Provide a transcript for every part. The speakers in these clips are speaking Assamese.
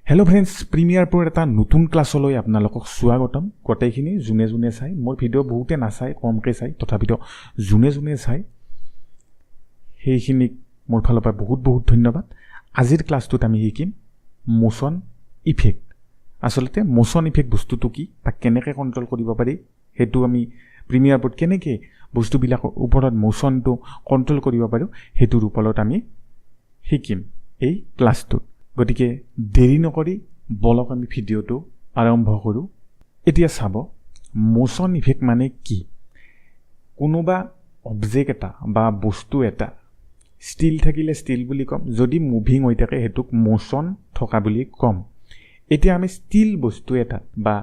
हेलो फ्रेंड्स प्रीमियर प्रोर এটা নতুন ক্লাছলৈ আপোনালোকক স্বাগতম গটেইখিনি জুনে জুনে চাই মোৰ ভিডিও বহুতে নাচাই কমকে চাই তথাপিতো জুনে জুনে চাই হেইখিনি মোৰ ফালৰ পৰা বহুত বহুত ধন্যবাদ আজিৰ ক্লাছটোত আমি শিকিম মোশন ইফেক্ট আসলতে মোশন ইফেক্ট বস্তুটো কি তাক কেনেকৈ কন্ট্ৰোল কৰিব পাৰি হেতু আমি প্ৰিমিয়াৰ প্ৰোত কেনেকৈ বস্তুবিলাকৰ ওপৰত মোশনটো কন্ট্ৰোল কৰিব পাৰো হেতুৰ ওপৰত আমি শিকিম এই ক্লাছটোত গতিকে দেৰি নকৰি বলক আমি ভিডিওটো আৰম্ভ কৰো এতিয়া চাব মোশন ইফেক্ট মানে কি কোনোবা অবজেক্ট এটা বা বস্তু এটা ষ্টিল থাকিলে ষ্টিল বুলি কম যদি মুভিং হৈ থাকে হেতুক মোশন থকা বুলি কম এতিয়া আমি ষ্টিল বস্তু এটা বা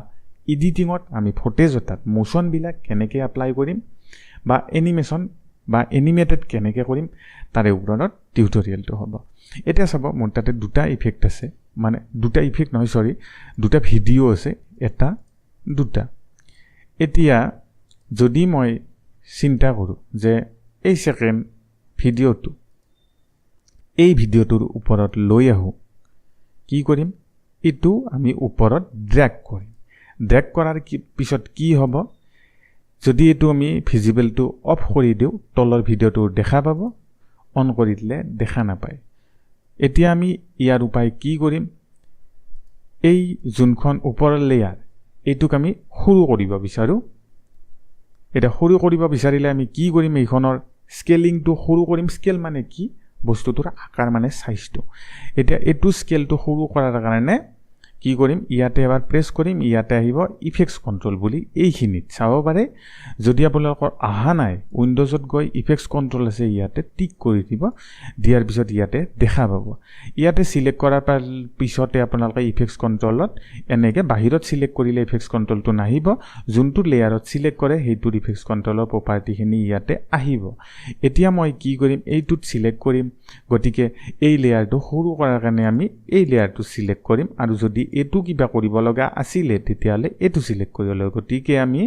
এডিটিংত আমি ফুটেজ এটাত মোশন বিলাক কেনেকৈ এপ্লাই কৰিম বা এনিমেশন বা এনিমেটেড কেনেকৈ কৰিম তাৰে ওপৰত টিউটোৰিয়েলটো হ'ব এটা চাব মোৰ তাতে দুটা ইফেক্ট আছে মানে দুটা ইফেক্ট নহয় সৰি দুটা ভিডিও আছে এটা দুটা এতিয়া যদি মই চিন্তা কৰো যে এই সেকেন্ড ভিডিওটো এই ভিডিওটোৰ ওপৰত লৈ আহো কি কৰিম ইটো আমি ওপৰত ড্ৰেগ কৰিম ড্ৰেগ কৰাৰ পিছত কি হ'ব যদি এটো আমি ভিজিবলটো অফ কৰি দিও তলৰ ভিডিওটো দেখা পাব অন কৰি দিলে দেখা নাপায় এতিয়া আমি ইয়াৰ উপায় কি কৰিম এই জুনখন ওপৰৰ লেয়াৰ এটুক আমি সৰু কৰিব বিচাৰো এটা সৰু কৰিব বিচাৰিলে আমি কি কৰিম এইখনৰ স্কেলিংটো সৰু কৰিম স্কেল মানে কি বস্তুটোৰ আকাৰ মানে সাইজটো এতিয়া এটু স্কেলটো সৰু কৰাৰ কাৰণে কি কৰিম ইয়াতে এবাৰ প্ৰেছ কৰিম ইয়াতে আহিব ইফেক্টস কন্ট্ৰোল বুলি এইখিনিত চাব পাৰে যদি আপোনালোকৰ আহা নাই উইন্ডোজত গৈ ইফেক্টস কন্ট্ৰোল আছে ইয়াতে টিক কৰি দিব দিয়াৰ পিছত ইয়াতে দেখা পাব ইয়াতে সিলেক্ট কৰাৰ পিছতে আপোনালোকে ইফেক্টস কন্ট্ৰোলত এনেকে বাহিৰত সিলেক্ট কৰিলে ইফেক্টস কন্ট্ৰোলটো নাহিব যোনটো লেয়াৰত সিলেক্ট কৰে হেইটো ইফেক্টস কন্ট্ৰোলৰ প্ৰপাৰ্টিখিনি ইয়াতে আহিব এতিয়া মই কি কৰিম এইটোত সিলেক্ট কৰিম গতিকে এই লেয়াৰটো সৰু কৰাৰ কাৰণে আমি এই লেয়াৰটো সিলেক্ট কৰিম আৰু যদি এটু কিবা কৰিব লগা আছিল তেতিয়ালে এটু সিলেক্ট কৰিব লাগিব গতিকে আমি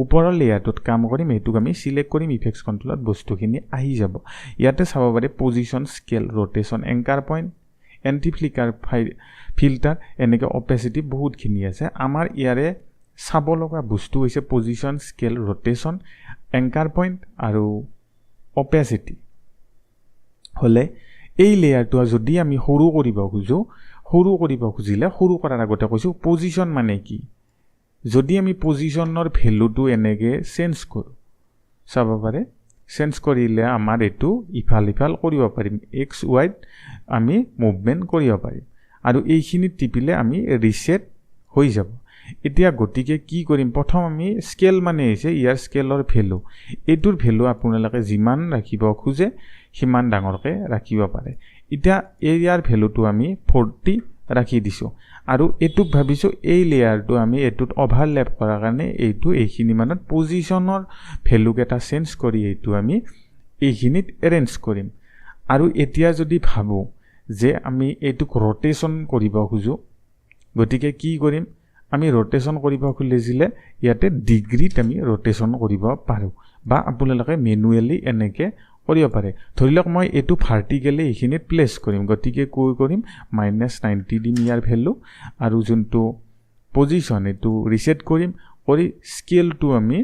ওপৰৰ লেয়াৰটোত কাম কৰিম এটুক আমি সিলেক্ট কৰিম ইফেক্টস কন্ট্ৰোলত বস্তুখিনি আহি যাব ইয়াতে চাব পাৰে position scale rotation anchor point anti flicker filter এনেকে অপেসিটি বহুত খিনি আছে আমাৰ ইয়াৰে চাব লগা বস্তু হৈছে position scale rotation anchor point আৰু অপেসিটি হলে এই লেয়াৰটো যদি আমি সৰু কৰিব খুজো সৰু কৰিব খুজিলে সৰু কৰাৰ আগতে কৈছো পজিশন মানে কি যদি আমি পজিশনৰ ভ্যালুটো এনেকে চেঞ্জ কৰো চাব পাৰে চেঞ্জ কৰিলে আমাৰ এটো ইফাল ইফাল কৰিব পাৰিম এক্স ওয়াই আমি মুভমেন্ট কৰিব পাৰিম আৰু এইখিনি টিপিলে আমি ৰিসেট হৈ যাব এতিয়া গতিকে কি কৰিম প্ৰথম আমি স্কেল মানে হৈছে ইয়াৰ স্কেলৰ ভ্যালু এটোৰ ভ্যালু আপোনালোকে যিমান ৰাখিব খুজে সিমান ডাঙৰকে ৰাখিব পাৰে এতিয়া এৰিয়াৰ ভ্যালুটো আমি 40 ৰাখি দিছো আৰু এটুক ভাবিছো এই লেয়াৰটো আমি এটুত ওভাৰল্যাপ কৰাৰ কাৰণে এইটো এইখিনি মানত পজিশনৰ ভ্যালু কেটা চেঞ্জ কৰি এইটো আমি এইখিনিত এৰেঞ্জ কৰিম আৰু এতিয়া যদি ভাবো যে আমি এইটুক ৰটেশন কৰিব খুজো গতিকে কি কৰিম আমি ৰটেশন কৰিব খুজিলে ইয়াতে ডিগ্ৰীত আমি ৰটেশন কৰিব পাৰো বা আপোনালোকে ম্যানুয়ালি এনেকে কৰিব পাৰে ধৰিলক মই এটু ভাৰ্টিকেলি এইখিনিত প্লেস কৰিম গতিকে কৈ কৰিম -90 দিম ইয়াৰ ভ্যালু আৰু যোনটো পজিশন এটু ৰিসেট কৰিম কৰি স্কেলটো আমি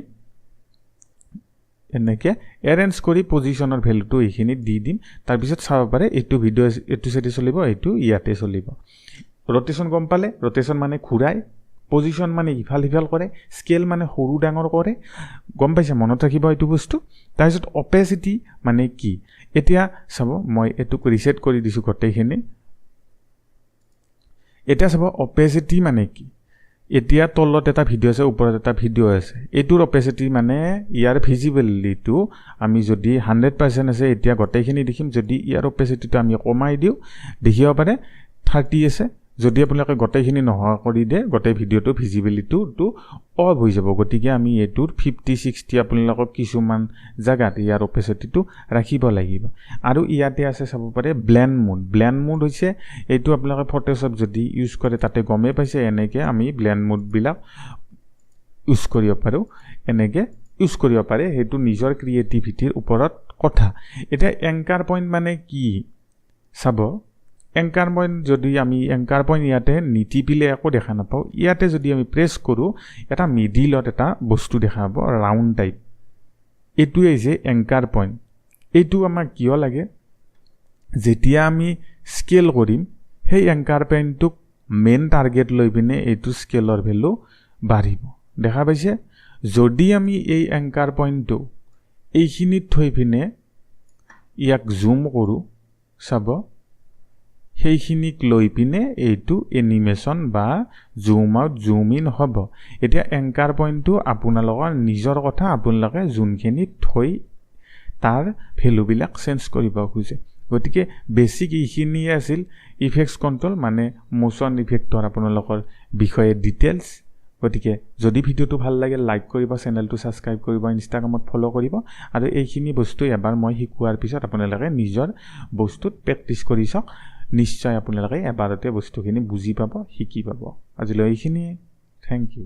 এনেকে এৰেঞ্জ কৰি পজিশনৰ ভ্যালুটো এইখিনিত দি দিম তাৰ পিছত চাব পাৰে এটু ভিডিও এটু সেটি চলিব এটু ইয়াতে চলিব ৰটেশন গম পালে ৰটেশন মানে ঘুৰাই পজিশন মানে ইফাল ইফাল কৰে স্কেল মানে সৰু ডাঙৰ কৰে গম পাইছে মনত ৰাখিব এইটো বস্তু তাৰপিছত অপেসিটি মানে কি এতিয়া চাব মই এটুক ৰিসেট কৰি দিছো গটেইখিনি এতিয়া চাব অপেসিটি মানে কি এতিয়া তলত এটা ভিডিও আছে ওপৰত এটা ভিডিও আছে এটোৰ অপেসিটি মানে ইয়াৰ ভিজিবিলিটিটো আমি যদি 100% আছে এতিয়া গটেইখিনি দেখিম যদি ইয়াৰ অপেসিটিটো আমি কমাই দিও দেখিব পাৰে 30 আছে যদি আপোনালোকে গটেইখিনি নহয় কৰি দে গটেই ভিডিওটো ভিজিবিলিটিটো অফ হৈ যাব গতিকে আমি এটোৰ 50 60 আপোনালোকক কিছুমান জায়গাত ইয়াৰ অপেসিটিটো ৰাখিব লাগিব আৰু ইয়াতে আছে চাব পাৰে ব্লেন্ড মোড হৈছে এইটো আপোনালোকে ফটোশপ যদি ইউজ কৰে তাতে গমে পাইছে এনেকে আমি ব্লেন্ড মোড বিলাক ইউজ কৰিব পাৰো এনেকে ইউজ কৰিব পাৰে হেতু নিজৰ ক্ৰিয়েটিভিটিৰ ওপৰত কথা এটা এংকাৰ পইণ্ট মানে কি চাব এংকাৰ পইণ্ট যদি আমি এংকাৰ পইণ্ট ইয়াতে নিটিপিলে একো দেখা নাপাওঁ ইয়াতে যদি আমি প্ৰেছ কৰোঁ এটা মিডিলত এটা বস্তু দেখা পাব ৰাউণ্ড টাইপ এইটোৱে যে এংকাৰ পইণ্ট এইটো আমাক কিয় লাগে যেতিয়া আমি স্কেল কৰিম সেই এংকাৰ পইণ্টটোক মেইন টাৰ্গেট লৈ পিনে এইটো স্কেলৰ ভেলু বাঢ়িব দেখা পাইছে যদি আমি এই এংকাৰ পইণ্টটো এইখিনিত থৈ পিনে ইয়াক জুম কৰোঁ চাব সেইখিনিক লৈ পিনে এইটো এনিমেশ্যন বা জুম আউট জুম ইন হ'ব এতিয়া এংকাৰ পইণ্টটো আপোনালোকৰ নিজৰ কথা আপোনালোকে যোনখিনি থৈ তাৰ ভেলুবিলাক চেঞ্জ কৰিব খোজে গতিকে বেছিক এইখিনিয়ে আছিল ইফেক্টছ কণ্ট্ৰল মানে মোশ্যন ইফেক্টৰ আপোনালোকৰ বিষয়ে ডিটেইলছ গতিকে যদি ভিডিঅ'টো ভাল লাগে লাইক কৰিব চেনেলটো ছাবস্ক্ৰাইব কৰিব ইনষ্টাগ্ৰামত ফ'ল' কৰিব আৰু এইখিনি বস্তু এবাৰ মই শিকোৱাৰ পিছত আপোনালোকে নিজৰ বস্তুত প্ৰেক্টিছ কৰি চাওক নিশ্চয় আপোনালোকে এবাৰতে বস্তুখিনি বুজি পাব শিকি পাব আজিলৈ এইখিনিয়ে থেংক ইউ